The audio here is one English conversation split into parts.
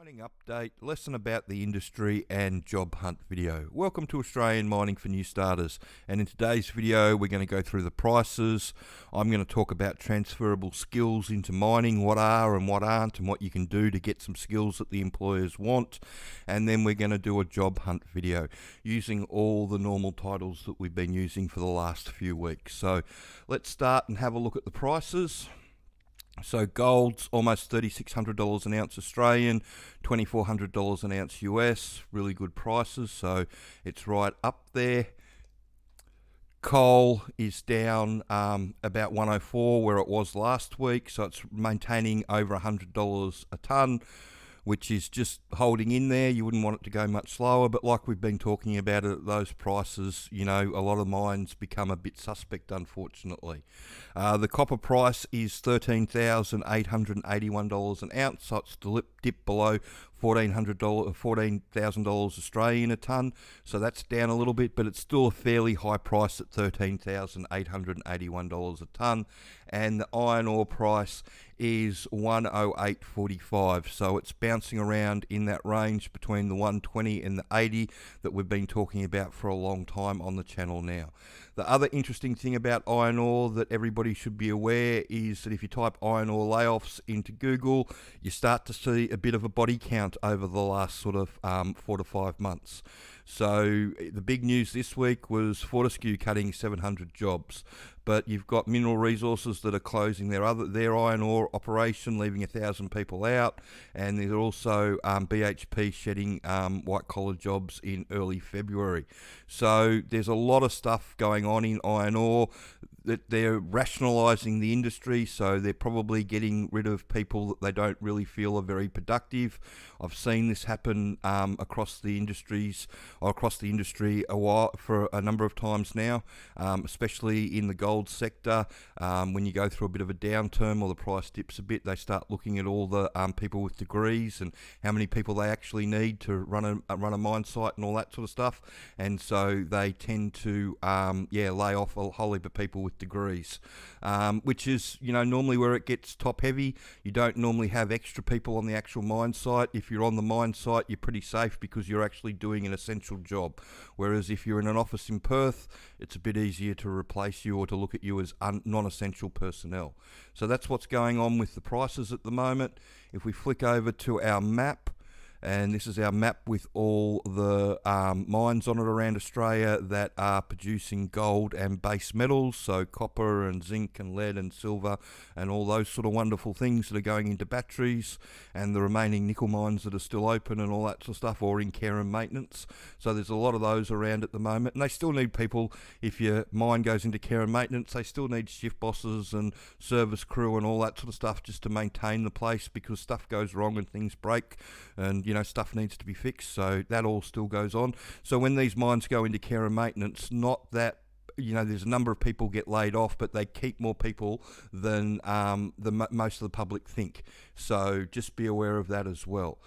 Mining update, lesson about the industry and job hunt video. Welcome to Australian Mining for New Starters, and in today's video we're going to go through the prices. I'm going to talk about transferable skills into mining, what are and what aren't, and what you can do to get some skills that the employers want, and then we're going to do a job hunt video using all the normal titles that we've been using for the last few weeks. So let's start and have a look at the prices. So gold's almost $3,600 an ounce Australian, $2,400 an ounce US, really good prices, so it's right up there. Coal is down about 104 where it was last week, so it's maintaining over $100 a tonne, which is just holding in there. You wouldn't want it to go much slower, but like we've been talking about at those prices, you know, a lot of mines become a bit suspect, unfortunately. The copper price is $13,881 an ounce, so it's dipped below $14,000 Australian a tonne, so that's down a little bit, but it's still a fairly high price at $13,881 a tonne. And the iron ore price is $108.45, so it's bouncing around in that range between the 120 and the 80 that we've been talking about for a long time on the channel now. The other interesting thing about iron ore that everybody should be aware is that if you type iron ore layoffs into Google, you start to see a bit of a body count over the last sort of 4 to 5 months. So the big news this week was Fortescue cutting 700 jobs, but you've got Mineral Resources that are closing their iron ore operation, leaving 1,000 people out, and there's also BHP shedding white collar jobs in early February. So there's a lot of stuff going on in iron ore. That they're rationalising the industry, so they're probably getting rid of people that they don't really feel are very productive. I've seen this happen across the industry for a number of times now, especially in the gold sector. When you go through a bit of a downturn or the price dips a bit, they start looking at all the people with degrees and how many people they actually need to run a mine site and all that sort of stuff, and so they tend to lay off a whole heap of people with degrees, which is, you know, normally where it gets top heavy. You don't normally have extra people on the actual mine site. If you're on the mine site, you're pretty safe because you're actually doing an essential job, whereas if you're in an office in Perth, it's a bit easier to replace you or to look at you as non-essential personnel. So that's what's going on with the prices at the moment. If we flick over to our map, and this is our map with all the mines on it around Australia that are producing gold and base metals, so copper and zinc and lead and silver and all those sort of wonderful things that are going into batteries, and the remaining nickel mines that are still open and all that sort of stuff, or in care and maintenance. So there's a lot of those around at the moment, and they still need people. If your mine goes into care and maintenance, they still need shift bosses and service crew and all that sort of stuff just to maintain the place, because stuff goes wrong and things break, and you know, stuff needs to be fixed, so that all still goes on. So when these mines go into care and maintenance, not that, you know, there's a number of people get laid off, but they keep more people than most of the public think. So just be aware of that as well.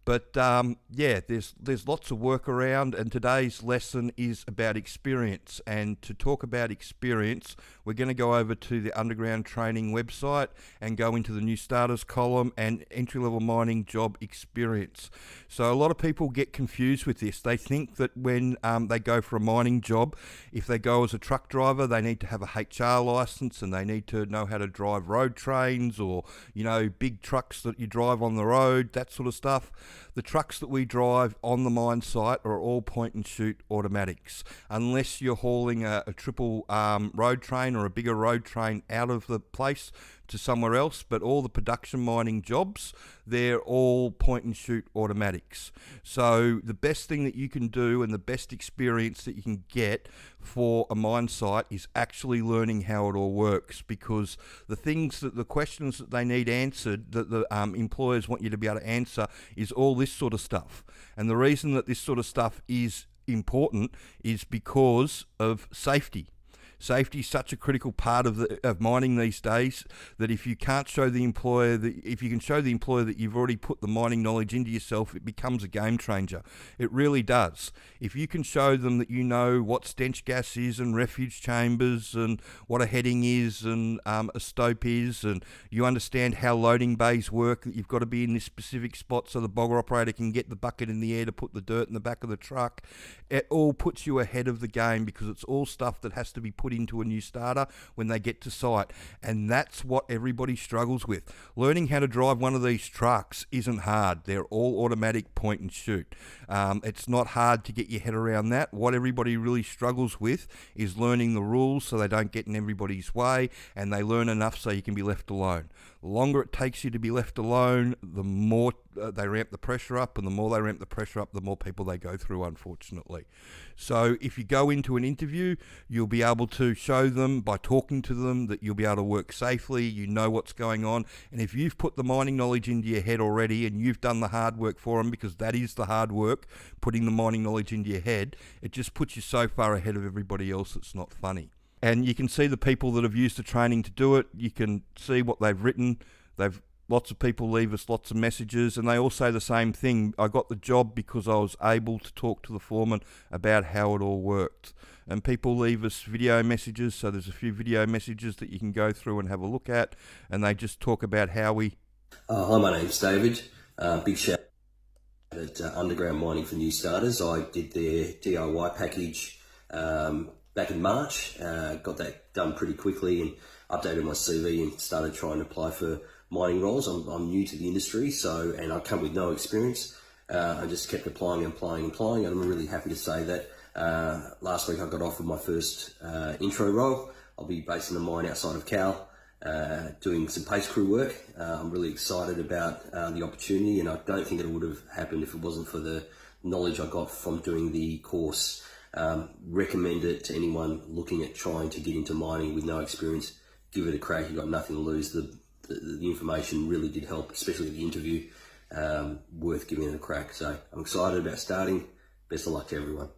But there's lots of work around, and today's lesson is about experience. And to talk about experience, we're going to go over to the Underground Training website and go into the New Starters column and entry-level mining job experience. So a lot of people get confused with this. They think that when they go for a mining job, if they go as a truck driver, they need to have a HR license and they need to know how to drive road trains, or, you know, big trucks that you drive on the road, that sort of stuff. The trucks that we drive on the mine site are all point and shoot automatics, unless you're hauling a triple road train or a bigger road train out of the place to somewhere else. But all the production mining jobs, they're all point and shoot automatics. So the best thing that you can do and the best experience that you can get for a mine site is actually learning how it all works, because the questions that they need answered, that the employers want you to be able to answer, is all this sort of stuff. And the reason that this sort of stuff is important is because of safety. Safety is such a critical part of mining these days that if you can't show the employer if you can show the employer that you've already put the mining knowledge into yourself, it becomes a game changer. It really does. If you can show them that you know what stench gas is and refuge chambers and what a heading is and a stope is, and you understand how loading bays work, that you've got to be in this specific spot so the bogger operator can get the bucket in the air to put the dirt in the back of the truck, it all puts you ahead of the game, because it's all stuff that has to be put into a new starter when they get to site. And that's what everybody struggles with. Learning how to drive one of these trucks isn't hard. They're all automatic point and shoot. It's not hard to get your head around that. What everybody really struggles with is learning the rules so they don't get in everybody's way, and they learn enough so you can be left alone. The longer it takes you to be left alone, the more they ramp the pressure up, and the more they ramp the pressure up, the more people they go through, unfortunately. So if you go into an interview, you'll be able to show them by talking to them that you'll be able to work safely, you know what's going on, and if you've put the mining knowledge into your head already and you've done the hard work for them, because that is the hard work, putting the mining knowledge into your head, it just puts you so far ahead of everybody else it's not funny. And you can see the people that have used the training to do it. You can see what they've written. Lots of people leave us lots of messages, and they all say the same thing. I got the job because I was able to talk to the foreman about how it all worked. And people leave us video messages, so there's a few video messages that you can go through and have a look at, and they just talk about how we... Hi, my name's David. Big shout out at Underground Mining for New Starters. I did their DIY package back in March, got that done pretty quickly and updated my CV and started trying to apply for mining roles. I'm new to the industry, and I come with no experience. I just kept applying, and I'm really happy to say that last week I got offered my first intro role. I'll be based in a mine outside of Cal, doing some pace crew work. I'm really excited about the opportunity, and I don't think it would have happened if it wasn't for the knowledge I got from doing the course. Recommend it to anyone looking at trying to get into mining with no experience. Give it a crack. You've got nothing to lose. The information really did help, especially the interview. Worth giving it a crack. So I'm excited about starting. Best of luck to everyone.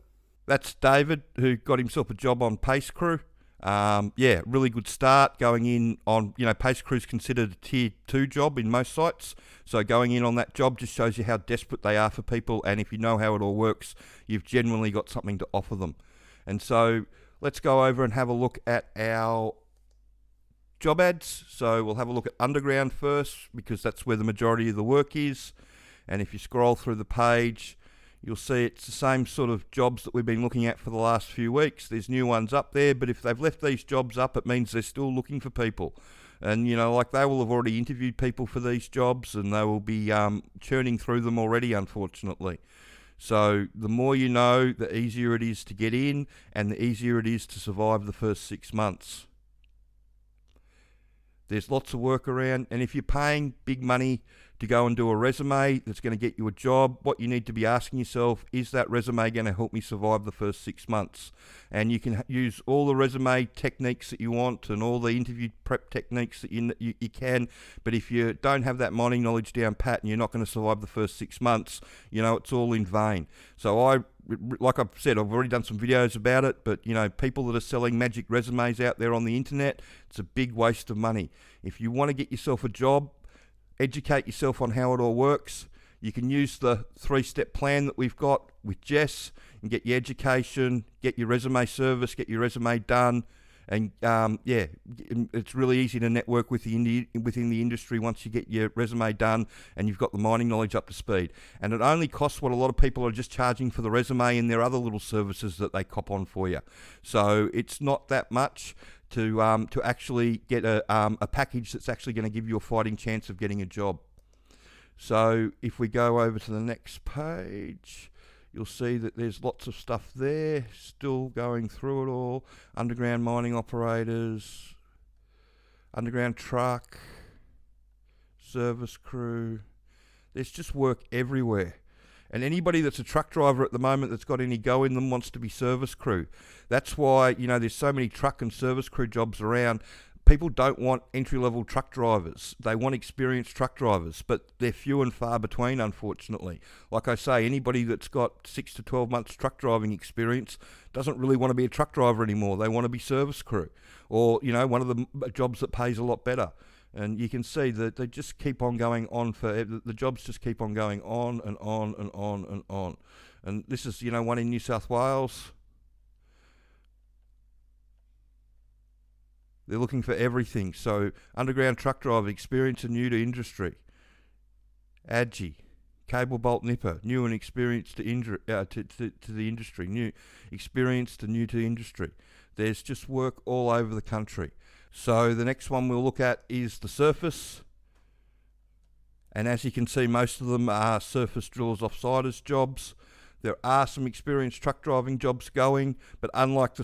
That's David, who got himself a job on pace crew. Really good start going in on, pace crew's considered a tier 2 job in most sites. So going in on that job just shows you how desperate they are for people. And if you know how it all works, you've generally got something to offer them. And so let's go over and have a look at our job ads. So we'll have a look at Underground first, because that's where the majority of the work is. And if you scroll through the page, you'll see it's the same sort of jobs that we've been looking at for the last few weeks. There's new ones up there, but if they've left these jobs up, it means they're still looking for people. And, they will have already interviewed people for these jobs, and they will be churning through them already, unfortunately. So the more you know, the easier it is to get in, and the easier it is to survive the first 6 months. There's lots of work around, and if you're paying big money to go and do a resume that's going to get you a job, what you need to be asking yourself, is that resume going to help me survive the first 6 months? And you can use all the resume techniques that you want and all the interview prep techniques that you can, but if you don't have that mining knowledge down pat and you're not going to survive the first 6 months, it's all in vain. So like I've said, I've already done some videos about it, but people that are selling magic resumes out there on the internet, it's a big waste of money. If you want to get yourself a job, educate yourself on how it all works. You can use the 3-step plan that we've got with Jess and get your education, get your resume service, get your resume done. And it's really easy to network within the industry once you get your resume done and you've got the mining knowledge up to speed. And it only costs what a lot of people are just charging for the resume and their other little services that they cop on for you. So it's not that much to actually get a package that's actually going to give you a fighting chance of getting a job. So if we go over to the next page, you'll see that there's lots of stuff there, still going through it all. Underground mining operators, underground truck, service crew. There's just work everywhere. And anybody that's a truck driver at the moment that's got any go in them wants to be service crew. That's why, there's so many truck and service crew jobs around. people don't want entry-level truck drivers. They want experienced truck drivers, but they're few and far between, unfortunately. Like I say, anybody that's got 6 to 12 months truck driving experience doesn't really want to be a truck driver anymore. They want to be service crew, or one of the jobs that pays a lot better. And you can see that they just keep on going on the jobs just keep on going on and on and on and on. And this is, one in New South Wales. They're looking for everything. So underground truck driver, experience and new to industry. ADGI, cable bolt nipper, new and experienced to the industry. New, experienced and new to industry. There's just work all over the country. So the next one we'll look at is the surface. And as you can see, most of them are surface drillers, offsiders jobs. There are some experienced truck driving jobs going, but unlike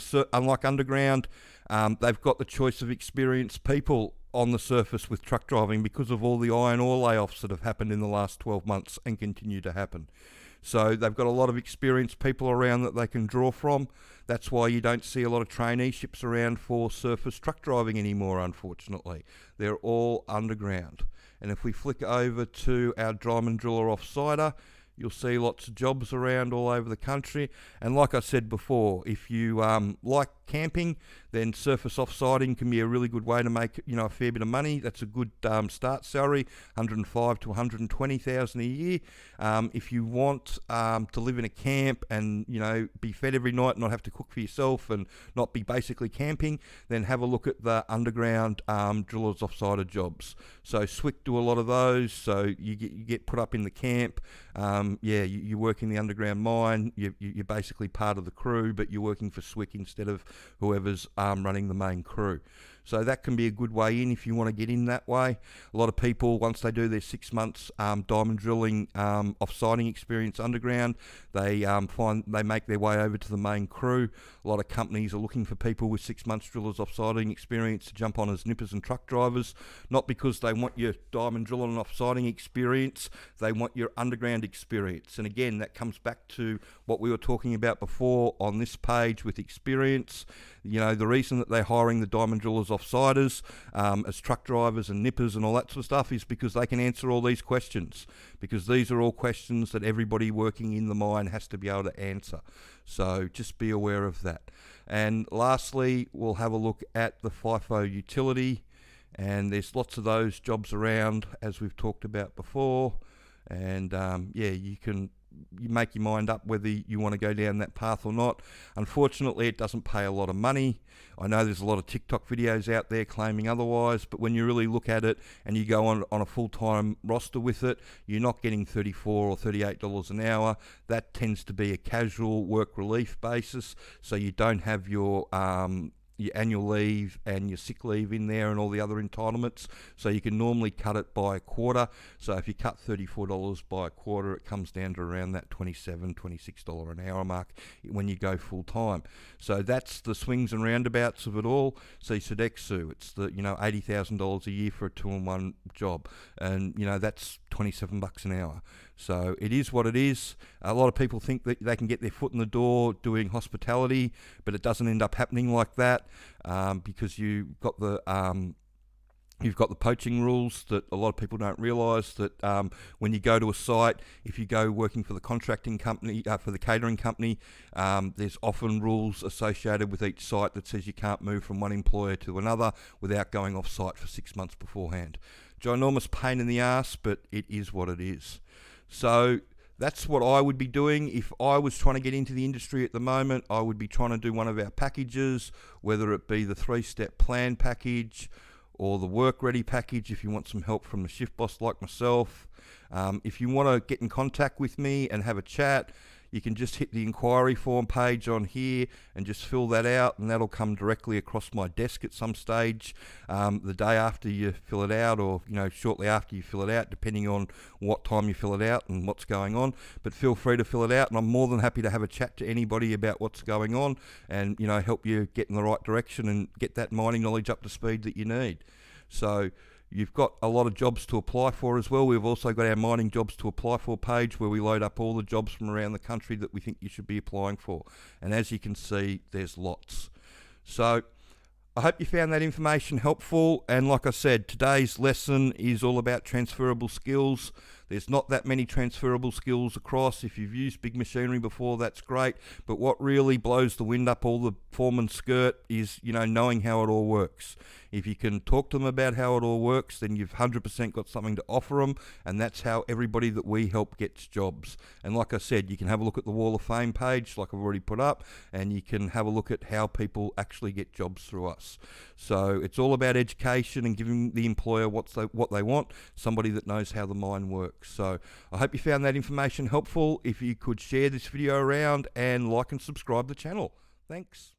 underground, they've got the choice of experienced people on the surface with truck driving because of all the iron ore layoffs that have happened in the last 12 months and continue to happen. So they've got a lot of experienced people around that they can draw from. That's why you don't see a lot of traineeships around for surface truck driving anymore, unfortunately. They're all underground. And if we flick over to our diamond driller offsider, you'll see lots of jobs around all over the country. And like I said before, if you like camping, then surface offsiding can be a really good way to make a fair bit of money. That's a good start salary, 105 to 120,000 a year. If you want to live in a camp and be fed every night, not have to cook for yourself, and not be basically camping, then have a look at the underground drillers offsider jobs. So Swick do a lot of those. So you get put up in the camp. You work in the underground mine. You're basically part of the crew, but you're working for Swick instead of whoever's running the main crew. So that can be a good way in if you want to get in that way. A lot of people, once they do their 6 months diamond drilling offsiding experience underground, they make their way over to the main crew. A lot of companies are looking for people with 6 months drillers offsiding experience to jump on as nippers and truck drivers, not because they want your diamond drilling and offsiding experience, they want your underground experience. And again, that comes back to what we were talking about before on this page with experience. The reason that they're hiring the diamond drillers offsiders as truck drivers and nippers and all that sort of stuff is because they can answer all these questions, because these are all questions that everybody working in the mine has to be able to answer. So just be aware of that. And lastly, we'll have a look at the FIFO utility, and there's lots of those jobs around as we've talked about before. And you make your mind up whether you want to go down that path or not. Unfortunately, it doesn't pay a lot of money. I know there's a lot of TikTok videos out there claiming otherwise, but when you really look at it and you go on a full-time roster with it, you're not getting $34 or $38 an hour. That tends to be a casual work relief basis, so you don't have your annual leave and your sick leave in there and all the other entitlements. So you can normally cut it by a quarter. So if you cut $34 by a quarter, it comes down to around that $27, $26 an hour mark when you go full time. So that's the swings and roundabouts of it all. So Sodexo, it's the $80,000 a year for a 2-in-1 job, and that's $27 an hour. So it is what it is. A lot of people think that they can get their foot in the door doing hospitality, but it doesn't end up happening like that because you've got the poaching rules that a lot of people don't realise, that when you go to a site, if you go working for the contracting company, for the catering company, there's often rules associated with each site that says you can't move from one employer to another without going off site for 6 months beforehand. Ginormous pain in the ass, but it is what it is. So that's what I would be doing if I was trying to get into the industry at the moment. I would be trying to do one of our packages, whether it be the 3-step plan package or the work ready package if you want some help from the shift boss like myself. If you want to get in contact with me and have a chat, you can just hit the inquiry form page on here and just fill that out, and that'll come directly across my desk at some stage the day after you fill it out, or shortly after you fill it out, depending on what time you fill it out and what's going on. But feel free to fill it out, and I'm more than happy to have a chat to anybody about what's going on and help you get in the right direction and get that mining knowledge up to speed that you need. So you've got a lot of jobs to apply for as well. We've also got our mining jobs to apply for page where we load up all the jobs from around the country that we think you should be applying for. And as you can see, there's lots. So I hope you found that information helpful, and like I said, today's lesson is all about transferable skills. There's not that many transferable skills across. If you've used big machinery before, that's great, but what really blows the wind up all the foreman's skirt is, knowing how it all works. If you can talk to them about how it all works, then you've 100% got something to offer them, and that's how everybody that we help gets jobs. And like I said, you can have a look at the Wall of Fame page, like I've already put up, and you can have a look at how people actually get jobs through us. So it's all about education and giving the employer what they want, somebody that knows how the mine works. So I hope you found that information helpful. If you could share this video around and like and subscribe the channel. Thanks.